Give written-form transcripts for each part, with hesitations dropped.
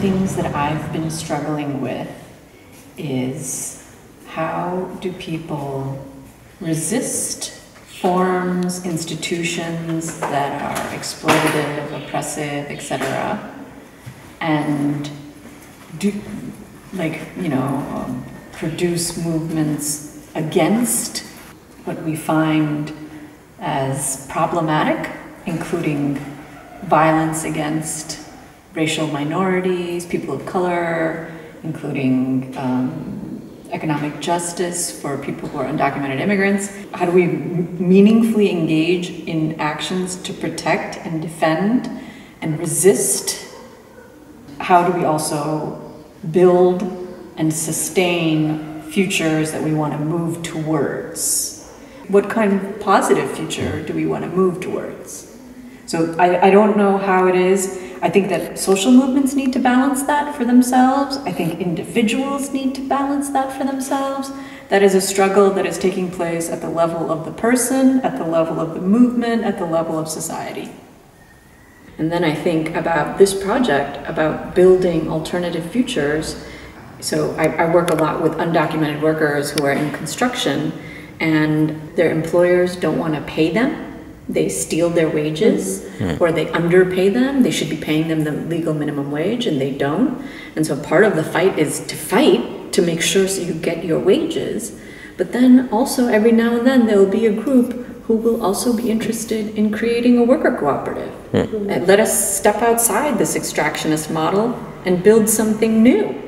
things that I've been struggling with is how do people resist forms, institutions that are exploitative, oppressive, etc., and do, produce movements against what we find as problematic, including violence against racial minorities, people of color, including economic justice for people who are undocumented immigrants. How do we meaningfully engage in actions to protect and defend and resist? How do we also build and sustain futures that we want to move towards? What kind of positive future do we want to move towards? So I don't know how it is. I think that social movements need to balance that for themselves. I think individuals need to balance that for themselves. That is a struggle that is taking place at the level of the person, at the level of the movement, at the level of society. And then I think about this project, about building alternative futures. So I work a lot with undocumented workers who are in construction, and their employers don't want to pay them. They steal their wages, or they underpay them. They should be paying them the legal minimum wage, and they don't. And so part of the fight is to fight to make sure so you get your wages. But then also every now and then there will be a group who will also be interested in creating a worker cooperative. And let us step outside this extractionist model and build something new.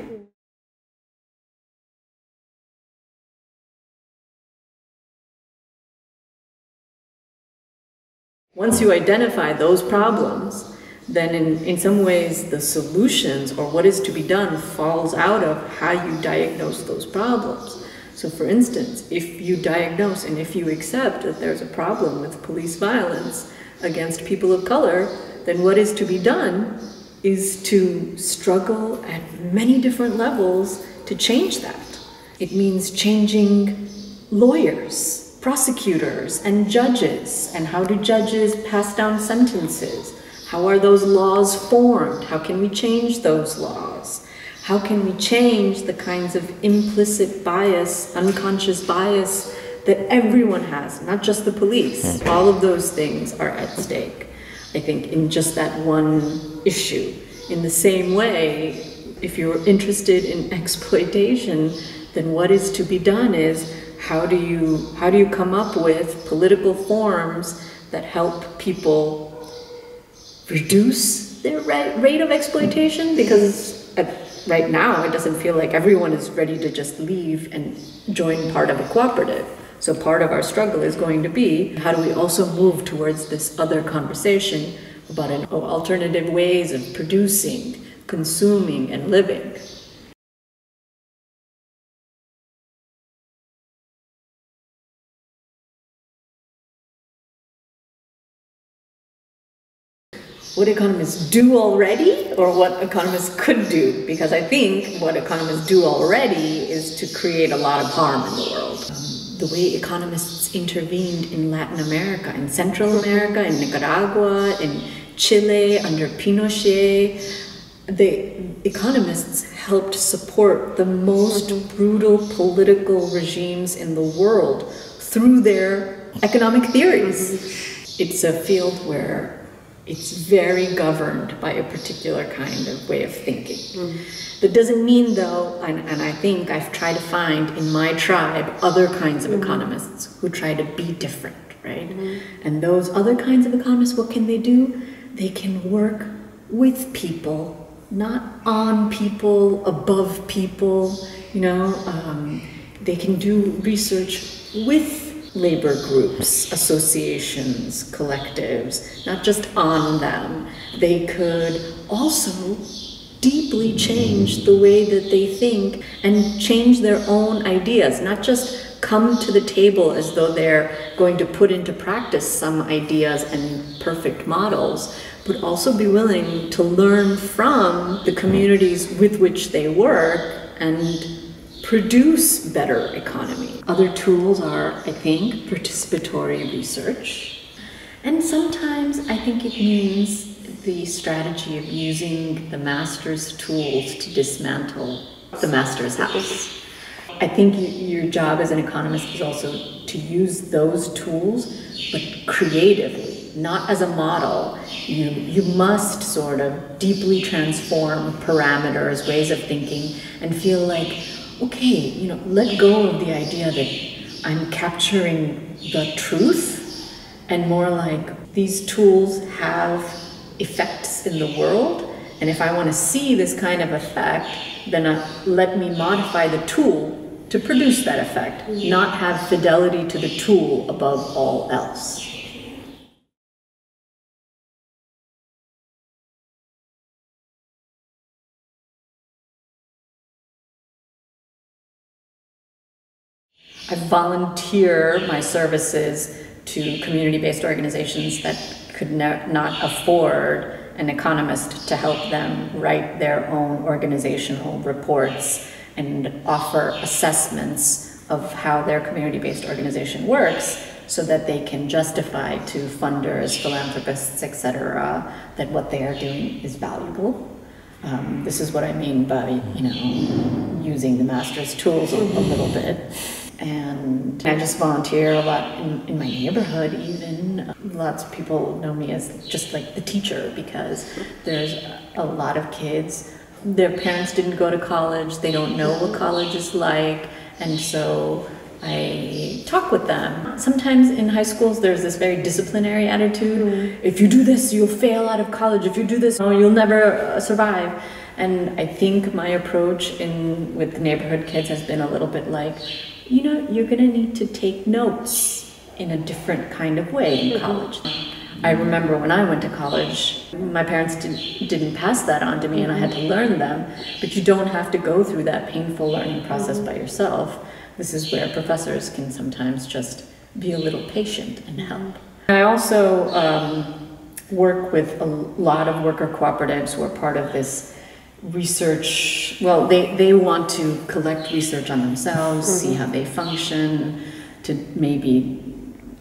Once you identify those problems, then in some ways the solutions or what is to be done falls out of how you diagnose those problems. So for instance, if you diagnose and if you accept that there's a problem with police violence against people of color, then what is to be done is to struggle at many different levels to change that. It means changing lawyers, prosecutors, and judges, and how do judges pass down sentences? How are those laws formed? How can we change those laws? How can we change the kinds of implicit bias, unconscious bias that everyone has, not just the police? All of those things are at stake, I think, in just that one issue. In the same way, if you're interested in exploitation, then what is to be done is how do you come up with political forms that help people reduce their rate of exploitation? Because right now it doesn't feel like everyone is ready to just leave and join part of a cooperative. So part of our struggle is going to be, how do we also move towards this other conversation about alternative ways of producing, consuming, and living? What economists do already, or what economists could do? Because I think what economists do already is to create a lot of harm in the world. The way economists intervened in Latin America, in Central America, in Nicaragua, in Chile, under Pinochet, the economists helped support the most brutal political regimes in the world through their economic theories. It's a field where it's very governed by a particular kind of way of thinking. That doesn't mean though, and I think I've tried to find in my tribe other kinds of economists who try to be different, right? And those other kinds of economists, what can they do? They can work with people, not on people, above people, they can do research with labor groups, associations, collectives, not just on them. They could also deeply change the way that they think and change their own ideas, not just come to the table as though they're going to put into practice some ideas and perfect models, but also be willing to learn from the communities with which they work and produce better economy. Other tools are, I think, participatory research. And sometimes I think it means the strategy of using the master's tools to dismantle the master's house. I think your job as an economist is also to use those tools, but creatively, not as a model. You must sort of deeply transform parameters, ways of thinking, and feel like, okay, let go of the idea that I'm capturing the truth, and more like these tools have effects in the world, and if I want to see this kind of effect, then let me modify the tool to produce that effect, not have fidelity to the tool above all else. I volunteer my services to community-based organizations that could not afford an economist to help them write their own organizational reports and offer assessments of how their community-based organization works so that they can justify to funders, philanthropists, etc., that what they are doing is valuable. This is what I mean by, using the master's tools a little bit. And I just volunteer a lot in my neighborhood even. Lots of people know me as just like the teacher, because there's a lot of kids, their parents didn't go to college, they don't know what college is like, and so I talk with them. Sometimes in high schools there's this very disciplinary attitude. If you do this, you'll fail out of college. If you do this, you'll never survive. And I think my approach with the neighborhood kids has been a little bit like, you're gonna need to take notes in a different kind of way in college. I remember when I went to college, my parents didn't pass that on to me, and I had to learn them, but you don't have to go through that painful learning process by yourself. This is where professors can sometimes just be a little patient and help. I also work with a lot of worker cooperatives who are part of this research. Well, they want to collect research on themselves, see how they function, to maybe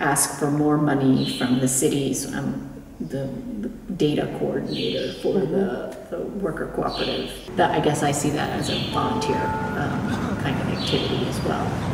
ask for more money from the cities. I'm the data coordinator for the worker cooperative. I guess I see that as a volunteer kind of activity as well.